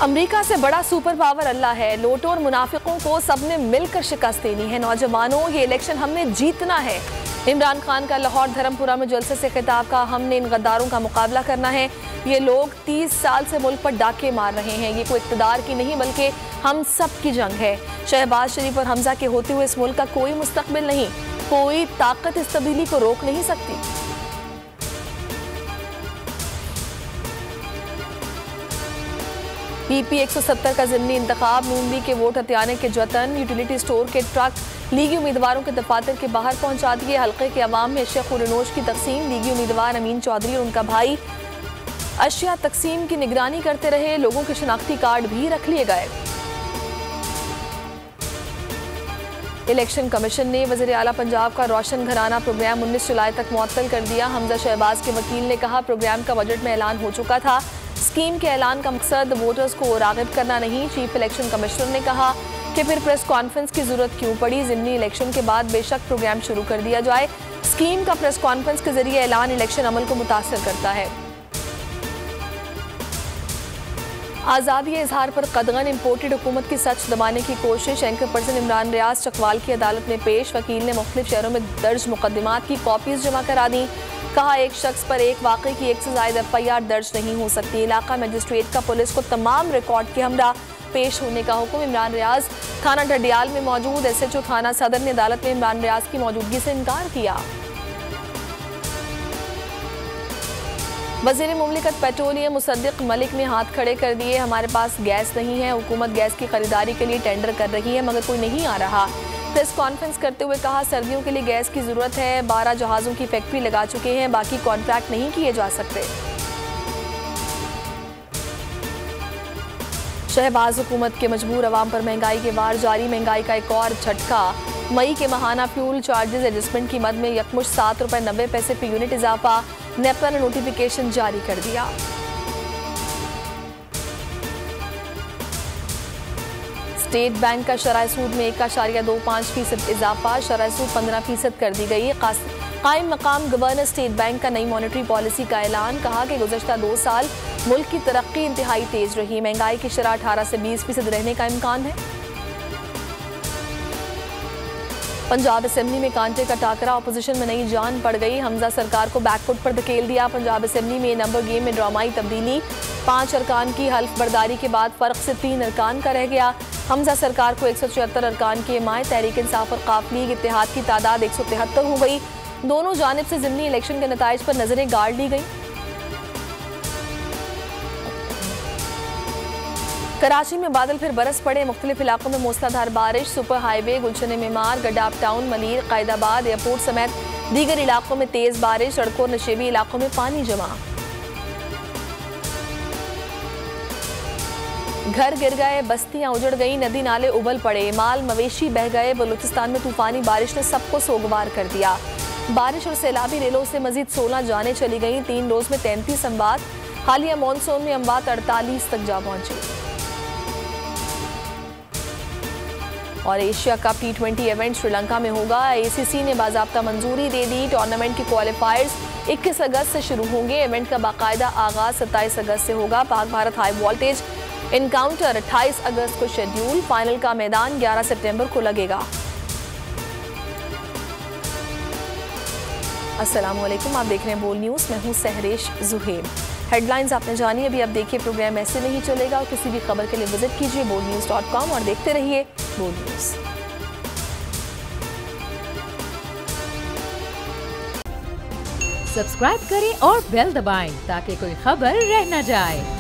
America से बड़ा super power अल्लाह है। लोटो और मुनाफिकों को सबने मिलकर शिकस्त देनी है। नौजवानों, ये इलेक्शन हमने जीतना है। इमरान खान का लाहौर धर्मपुरा में जलसे से खिताब का, हमने इन गद्दारों का मुकाबला करना है। ये लोग 30 साल से मुल्क पर डाके मार रहे हैं। ये कोई इक़्तिदार की नहीं बल्कि हम सब की जंग है। शहबाज शरीफ और हमजा के होते हुए इस मुल्क का कोई मुस्तकबिल नहीं। कोई ताकत इस तब्दीली को रोक नहीं सकती। पीपी 170 का ज़िमनी इंतखाब, नून लीग के वोट हथियाने के जतन। यूटिलिटी स्टोर के ट्रक लीगी उम्मीदवारों के दफातर के बाहर पहुंचा दिए। हल्के के अवाम में अशिया खुरनोश की तकसीम। लीगी उम्मीदवार अमीन चौधरी और उनका भाई अशिया तकसीम की निगरानी करते रहे। लोगों के शनाख्ती कार्ड भी रख लिए गए। इलेक्शन कमीशन ने वज़ीर आला पंजाब का रोशन घराना प्रोग्राम 19 जुलाई तक मुअत्तल कर दिया। हमजा शहबाज के वकील ने कहा, प्रोग्राम का बजट में ऐलान हो चुका था। स्कीम के ऐलान का मकसद वोटर्स को राग़िब करना नहीं। चीफ इलेक्शन कमिश्नर ने कहा कि फिर प्रेस कॉन्फ्रेंस की जरूरत क्यों पड़ी। ज़िमनी इलेक्शन के बाद बेशक प्रोग्राम शुरू कर दिया जाए। स्कीम का प्रेस कॉन्फ्रेंस के जरिए ऐलान इलेक्शन अमल को मुतासर करता है। आज़ादी इजहार पर कदगन, इम्पोर्टेड हुकूमत की सच दबाने की कोशिश। एंकर पर्सन इमरान रियाज चकवाल की अदालत में पेश। वकील ने मुख्तलिफ शहरों में दर्ज मुकदमात की कॉपीज जमा करा दी। कहा, एक शख्स पर एक वाक़े की एक से ज़ायद FIR दर्ज नहीं हो सकती। इलाका मजिस्ट्रेट का पुलिस को तमाम रिकॉर्ड के हमरा पेश होने का हुक्म। इमरान रियाज थाना डडियाल में मौजूद SHO थाना सदर ने अदालत में इमरान रियाज की मौजूदगी से इनकार किया। वज़ीर मुमलिकत पेट्रोलियम मुसद्दिक मलिक ने हाथ खड़े कर दिए। हमारे पास गैस नहीं है। हुकूमत गैस की खरीदारी के लिए टेंडर कर रही है मगर कोई नहीं आ रहा। प्रेस कॉन्फ्रेंस करते हुए कहा, सर्दियों के लिए गैस की जरूरत है। 12 जहाज़ों की फैक्ट्री लगा चुके हैं, बाकी कॉन्ट्रैक्ट नहीं किए जा सकते। शहबाज हुकूमत के मजबूर अवाम पर महंगाई के वार जारी। महंगाई का एक और झटका। मई के माहाना फ्यूल चार्जेस एडजस्टमेंट की मद में यकमुश्त ₹7.90 फी यूनिट इजाफा। नेपरा ने नोटिफिकेशन जारी कर दिया। स्टेट बैंक का शरह सूद में 1.25% इजाफा। शरह सूद 15% कर दी गई। कायम मकाम गवर्नर स्टेट बैंक का नई मॉनेटरी पॉलिसी का ऐलान। कहा कि गुज़श्ता 2 साल मुल्क की तरक्की इंतहाई तेज रही। महंगाई की शरह 18 से 20% रहने का इम्कान है। पंजाब असेंबली में कांटे का टाकरा, अपोजिशन में नई जान पड़ गई। हमजा सरकार को बैकफुट पर धकेल दिया। पंजाब असेंबली में नंबर गेम में ड्रामाई तब्दीली। 5 अरकान की हल्फ बर्दारी के बाद फर्क से 3 अरकान का रह गया। हमजा सरकार को 174 अरकान की हिमायत। तहरीक इंसाफ और काफ लीग इत्तेहाद की तादाद 173 हो गई। दोनों जानिब से ज़िमनी इलेक्शन के नताइज पर नजरें गाड़ ली गई। कराची में बादल फिर बरस पड़े। मुख्तलिफ इलाकों में मूसलाधार बारिश। सुपर हाईवे, गुलशन मेमार, गड्डा up town, Malir, Qaidabad, airport समेत दीगर इलाकों में तेज बारिश। सड़कों और नशेबी इलाकों में पानी जमा। घर गिर गए, बस्तियां उजड़ गई, नदी नाले उबल पड़े, माल मवेशी बह गए। बलूचिस्तान में तूफानी बारिश ने सबको सोगवार कर दिया। बारिश और सैलाबी रेलों से मजीद 16 जानें चली गईं। 3 रोज में 33 अमवात। हालिया मानसून में अमवात 48 तक जा पहुंची। और Asia cup T20 event Sri Lanka में होगा। ACC ने बाज़ाब्ता मंजूरी दे दी। टूर्नामेंट की क्वालिफायर्स 21 अगस्त से शुरू होंगे। इवेंट का बाकायदा आगाज 27 अगस्त से होगा। Pak Bharat high voltage encounter 28 अगस्त को शेड्यूल। फाइनल का मैदान 11 सितंबर को लगेगा। अस्सलामुअलैकुम, आप देख रहे हैं बोल न्यूज़। मैं हूँ सहरेश जुहेब। हेडलाइंस आपने जानी। अभी आप देखिए, प्रोग्राम ऐसे नहीं चलेगा। और किसी भी खबर के लिए विजिट कीजिए boldnews.com और देखते रहिए बोल न्यूज़। सब्सक्राइब करें और बेल दबाएं ताकि कोई खबर रह न जाए।